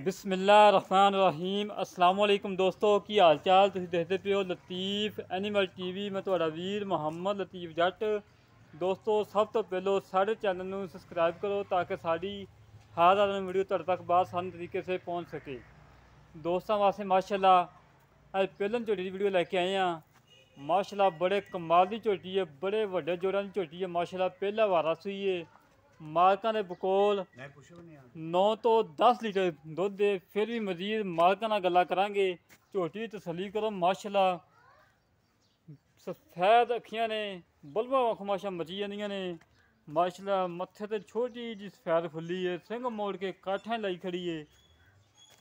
बिस्मिल्लाहिर्रहमानिर्रहीम अस्सलाम वालेकुम दोस्तों की हाल चाल तुसीं देखते पे हो लतीफ़ एनिमल टीवी। मैं तुहाड़ा वीर मुहम्मद लतीफ़ जट। दोस्तों सब तो पहलो साढ़े चैनल नूं सबसक्राइब करो ताकि साड़ी हर आने वीडियो तुहाडे तक आसान तरीके से पहुँच सके। दोस्तों वास्ते माशाल्लाह अज पहलन झोटी की वीडियो लैके आए हैं। माशाल्लाह बड़े कमाल की झोटी है, बड़े वड्डे जोड़ां की झोटी है। माशाल्लाह पहला वारा सूई है। मालकां दे बकोल 9 ਤੋਂ 10 लीटर दुध दे। फिर भी मजीद मालकां नाल गल्लां करांगे। झोटी दी तसल्ली करो। माशाल्लाह सफेद अखियां ने, बल्बा वांगू माशा मची जांदियां ने। माशाल्लाह मत्थे ते छोटी जी सफेद फुल्ली है, सिंग मोड़ के काठें लाई खड़ी है।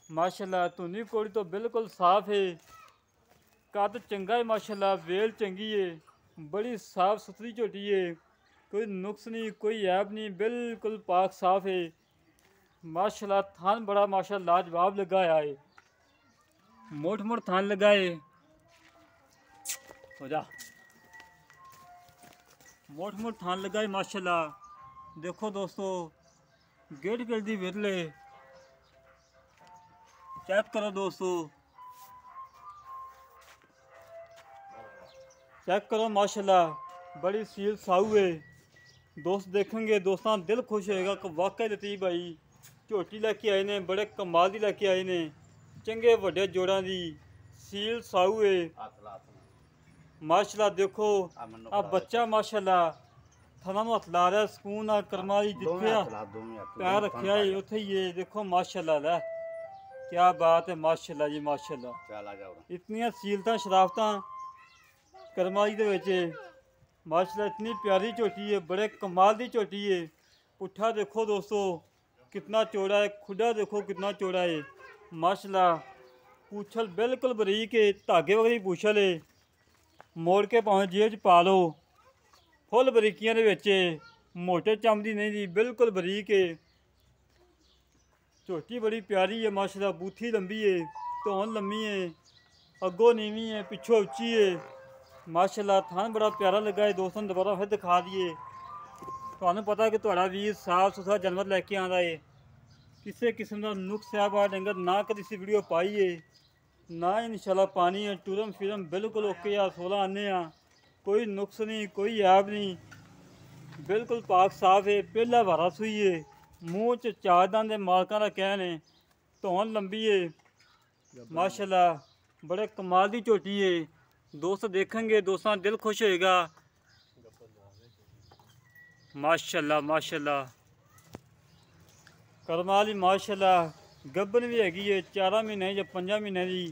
माशाल्लाह धुनी कोड़ी तो बिल्कुल साफ है। कद चंगा है माशाल्लाह, वेल चंगी है, बड़ी साफ सुथरी झोटी है। कोई नुक्स नहीं, कोई ऐब नहीं, बिल्कुल पाक साफ है। माशाल्लाह थान बड़ा माशाल्लाह लाजवाब लगा है। मोट मोट थान लगा है। हो जा मोट मोट थान लगा है माशाल्लाह। देखो दोस्तों गेट गेट दी विरले चेक करो दोस्तों, चेक करो माशाल्लाह बड़ी सील साऊ है। दोस्त देखेंगे दोस्तों दिल खुश होएगा कि वाकई लतीफ़ भाई झोटी लैके आए ने, बड़े कमाल की लैके आए ने। चंगे वड्डे जोड़ां दी सील साऊ है माशाल्लाह। देखो आ बच्चा माशाल्लाह थना नूं हथ ला रहा, सुकून नाल कर्मा दी जिथे पैर रखिया है उत्थे ही है। देखो माशाल्लाह लै क्या बात है माशाल्लाह जी माशाल्लाह। इतनियां सीलतां शराफतां कर्मा जी दे विच माशाल्लाह। इतनी प्यारी झोटी है, बड़े कमाल की झोटी है। पुट्ठा देखो दोस्तों कितना चौड़ा है, खुडा देखो कितना चौड़ा है माशाल्लाह। पूछल बिल्कुल बरीक है, धागे वगैरह पूछल है। मोड़ के भावें जेब च पा लो, फुल बरीकियां दे विच, मोटे चम दी नहीं दी, बिल्कुल बरीक है। झोटी बड़ी प्यारी है माशाल्लाह। बूथी लंबी है, धौन लम्मी है, अगों नीवी है, पिछों उच्ची है माशाल्लाह। थान बड़ा प्यारा लगा है। दोस्तों दोबारा फिर दिखा दिए। तुहानूं पता है कि तुहाड़ा वीर साफ सुथरा जानवर लैके आंदा है। किसी किस्म का नुक्स है बाहर डंगर ना कदी इसी वीडियो पाई है ना इंशाल्लाह पानी है। टूरम फिरम बिल्कुल ओके आ, 16 आने आ, कोई नुक्स नहीं, कोई ऐब नहीं, बिल्कुल पाक साफ है। पहला वारा सूई है। मूँह च चार दंद मालकां दा कहन है। धौन लंबी है माशाल्लाह, बड़े कमाल की झोटी है। दोस्त देखेंगे दोस्तों दिल खुश होएगा माशाल्लाह माशाल्लाह। करमाली माशाल्लाह गब्बन भी हैगी है 4 महीने या 5 महीने की।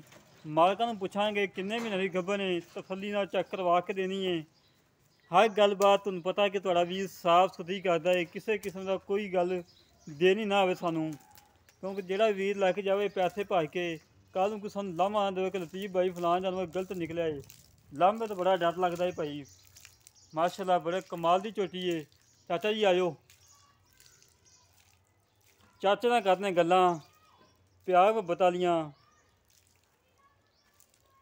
मालकां नूं पुछांगे किन्ने महीने की गब्बन है, तसल्ली नाल चेक करवा के देनी है। हर गलबात तुहानूं पता है कि तुहाड़ा वीर साफ सुथरी करदा है। किसी किस्म का कोई गल देनी ना आवे सानूं, क्योंकि जिहड़ा वीर लैके जावे पैसे भज के कल नूं कोई सानूं लामा ना देवे कि लतीफ़ भाई फलान जानवर गलत निकलिया है। लामे तो बड़ा डर लगता है भाई। माशाल्लाह बड़े कमाल की झोटी है। चाचा जी आयो, चाचे नाल करने गल्लां प्यार मुहब्बत वालियां।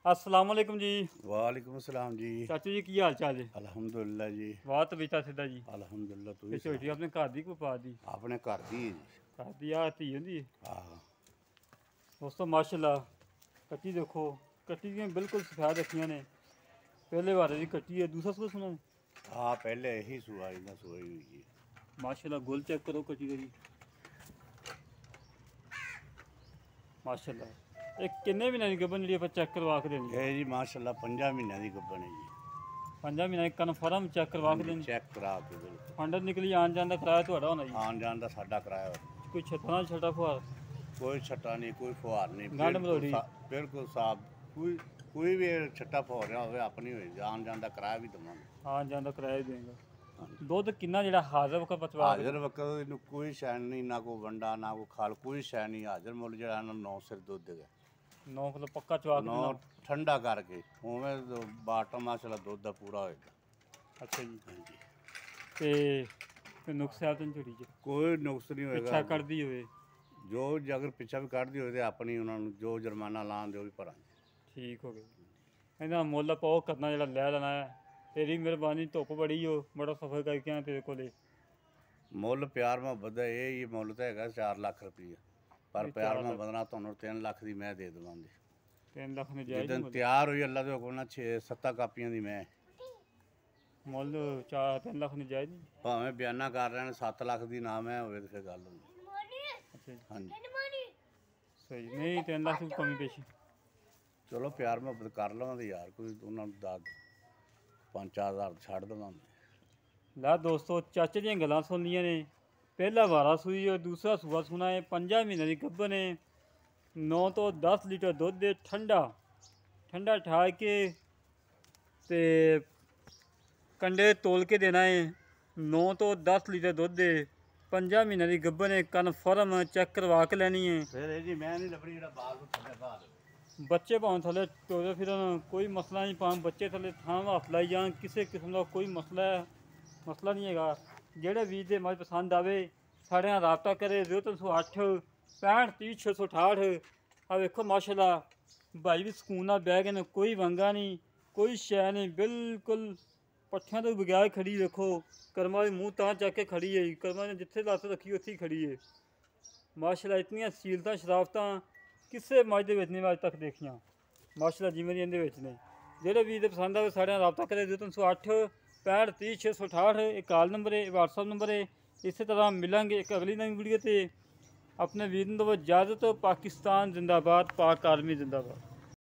अस्सलाम वालेकुम जी। वालेकुम सलाम जी। चाचू जी की हाल चाल है? अल्हम्दुलिल्लाह जी। वाह तबीयत सिद्धा जी। अल्हम्दुलिल्लाह तू ये झोटी अपने घर दी कोई पा दी? अपने घर दी है जी। घर दी आ धी होंदी है। हाँ दोस्तों माशाल्लाह कट्टी देखो, कट्टी दियां बिल्कुल सफेद अखियां ने। पहले वारे की कट्टी है, दूसरा सूआ सुना हाँ पहले यही सुआ इन्हें सुई हुई जी। माशाल्लाह। गोल चेक करो कट्टी करी माशाल्लाह। एक किन्ने महीने की गब्बन जी आप चेक करवा के देनी? ये जी माशाल्लाह 5 महीने की गब्बन है जी। 5 महीने कन्फर्म चेक करवा के देनी? चेक करा के बिल्कुल। फंड निकली आन जान का किराया तुहाडा होना जी? आन जान का साडा किराया। कोई छत्ता छटा फुहार? कोई छट्टा नहीं, कोई फुहार नहीं, गंढ मरोड़ी? बिल्कुल साफ। कोई भी छट्टा फुहार रहा हो अपनी हो, आन जान का किराया भी देवांगे। आन जान का किराया देंगे। दुध किन्ना जेड़ा हाजिर वक्त पचवा? हाजिर वक्त इन्हू कोई शै नहीं, ना कोई वंडा ना कोई खाल, कोई शै नहीं। हाजिर मुल जो 9 सिर दुध देगा। 9 किलो पक्का चवा के 9 देना? ठंडा करके उवें बाटम माशाल्लाह दुध दा पूरा होएगा। अच्छा जी। हाँ जी ते नुक्स है तो झोटी च? कोई नुक्स नहीं पिछा होएगा। कटदी होवे? जो अगर पिछा भी कढ़दी होए तो अपनी उन्होंने जो जुर्माना लान दे वो भी भरांगे। ठीक हो गया। इन्हां मुੱਲ पाओ करना जेड़ा लै लेना है। तेरी मेहरबानी, धुप्प बड़ी हो, बड़ा सफर करके आया तेरे कोले। मुੱਲ प्यार मुहब्बत दा ये मुੱਲ तो हैगा 4 लाख रुपया, ਪਰ ਪਿਆਰ ਮੈਂ ਬਦਨਾ ਤੁਹਾਨੂੰ 3 ਲੱਖ ਦੀ ਮੈਂ ਦੇ ਦੇਵਾਂਗੇ 3 ਲੱਖ ਨੇ ਜਾਇਜ਼ ਜਦੋਂ ਤਿਆਰ ਹੋਈ ਅੱਲਾ ਦੇ ਹੁਕਮ ਨਾਲ 6-7 ਕਾਪੀਆਂ ਦੀ ਮੈਂ ਮੁੱਲ 4-3 ਲੱਖ ਨੇ ਜਾਇਜ਼ ਨਹੀਂ। ਭਾਵੇਂ ਬਿਆਨਾ ਕਰ ਰਹੇ ਨੇ 7 ਲੱਖ ਦੀ ਨਾ ਮੈਂ ਹੋਵੇ ਤੇ ਫਿਰ ਗੱਲ ਹੁੰਦੀ। ਅੱਛਾ ਜੀ ਹਾਂਜੀ ਸਹੀ ਨਹੀਂ 3 ਲੱਖ ਦੀ ਕਮੀ ਪੇਸ਼ੀ ਚਲੋ ਪਿਆਰ ਮੁਹੱਬਤ ਕਰ ਲਵਾਂਗੇ ਯਾਰ ਕੋਈ ਉਹਨਾਂ ਨੂੰ 5-4 ਹਜ਼ਾਰ ਛੱਡ ਦੇਵਾਂਗੇ। ਲੈ ਦੋਸਤੋ ਚਾਚੇ ਦੀਆਂ ਗੱਲਾਂ ਸੁਣ ਲਈਆਂ ਨੇ। ਪਹਿਲਾ ਵਾਰਾ ਸੂਈ ਔਰ ਦੂਸਰਾ ਸੂਆ ਸੁਣਾ ਹੈ। 5 ਮਹੀਨਿਆਂ ਦੀ ਗੱਭਣ ਨੇ। 9 ਤੋਂ 10 ਲੀਟਰ ਦੁੱਧ ਦੇ ਠੰਡਾ ਠਾ ਕੇ ਤੇ ਕੰਡੇ ਤੋਲ ਕੇ ਦੇਣਾ ਹੈ। 9 ਤੋਂ 10 ਲੀਟਰ ਦੁੱਧ ਦੇ 5 ਮਹੀਨਿਆਂ ਦੀ ਗੱਭਣ ਨੇ। ਕਨਫਰਮ ਚੈੱਕ ਕਰਵਾ ਕੇ ਲੈਣੀ ਹੈ। ਫਿਰ ਇਹ ਜੀ ਮੈਂ ਨਹੀਂ ਲੱਭਣੀ ਜਿਹੜਾ ਬਾਲ ਨੂੰ ਥੱਲੇ ਬਾਹਰ ਬੱਚੇ ਭਾਵੇਂ ਥੱਲੇ ਟੋਰੇ ਫਿਰਨ ਕੋਈ ਮਸਲਾ ਨਹੀਂ। ਭਾਵੇਂ ਬੱਚੇ ਥੱਲੇ ਥਾਂ ਹੱਥ ਲਾਈ ਜਾਣ ਕਿਸੇ ਕਿਸਮ ਦਾ ਕੋਈ ਮਸਲਾ ਨਹੀਂ ਹੈਗਾ। ਜਿਹੜੇ ਵੀਰ ਦੇ ਮੱਝ ਪਸੰਦ ਆਵੇ ਸਾਡੇ ਨਾਲ ਰਾਬਤਾ ਕਰੇ 0308 65 30 668। ਆ ਵੇਖੋ ਮਾਸ਼ਾਅੱਲਾ ਭਾਈ ਵੀ ਸਕੂਨ ਨਾਲ ਬਹਿ ਗਏ ਨੇ। ਕੋਈ ਵੰਗਾ ਨਹੀਂ ਕੋਈ ਸ਼ੈ ਨਹੀਂ ਬਿਲਕੁਲ ਪੱਠਿਆਂ ਤੋਂ ਬਗੈਰ ਖੜੀ। ਵੇਖੋ ਕਰਮਾਂ ਦੇ ਮੂੰਹ ਤਾਂ ਚੱਕ ਕੇ ਖੜੀ ਹੈ। ਕਰਮਾਂ ਨੇ ਜਿੱਥੇ ਲੱਤ ਰੱਖੀ ਉੱਥੇ ਹੀ ਖੜੀ ਹੈ ਮਾਸ਼ਾਅੱਲਾ। ਇਤਨੀਆਂ ਸੀਲਤਾਂ ਸ਼ਰਾਫਤਾਂ ਕਿਸੇ ਮੱਝ ਦੇ ਵਿੱਚ ਨਹੀਂ ਮੈਂ ਅੱਜ ਤੱਕ ਦੇਖੀਆਂ ਮਾਸ਼ਾਅੱਲਾ ਜਿਵੇਂ ਦੀ ਇਹਦੇ ਵਿੱਚ ਨੇ। ਜਿਹੜੇ ਵੀਰ ਦੇ ਪਸੰਦ ਆਵੇ ਸਾਡੇ ਨਾਲ ਰਾਬਤਾ ਕਰੇ 0308 65 30 668। ਇਹ ਕਾਲ ਨੰਬਰ ਹੈ, WhatsApp ਨੰਬਰ ਹੈ। ਇਸੇ ਤਰ੍ਹਾਂ ਮਿਲਾਂਗੇ ਇੱਕ ਅਗਲੀ ਨਵੀਂ ਵੀਡੀਓ ਤੇ। ਆਪਣੇ ਵੀਰ ਨੂੰ ਦਿਓ ਇਜਾਜ਼ਤ। ਪਾਕਿਸਤਾਨ ਜ਼ਿੰਦਾਬਾਦ, ਪਾਕ ਆਰਮੀ ਜ਼ਿੰਦਾਬਾਦ।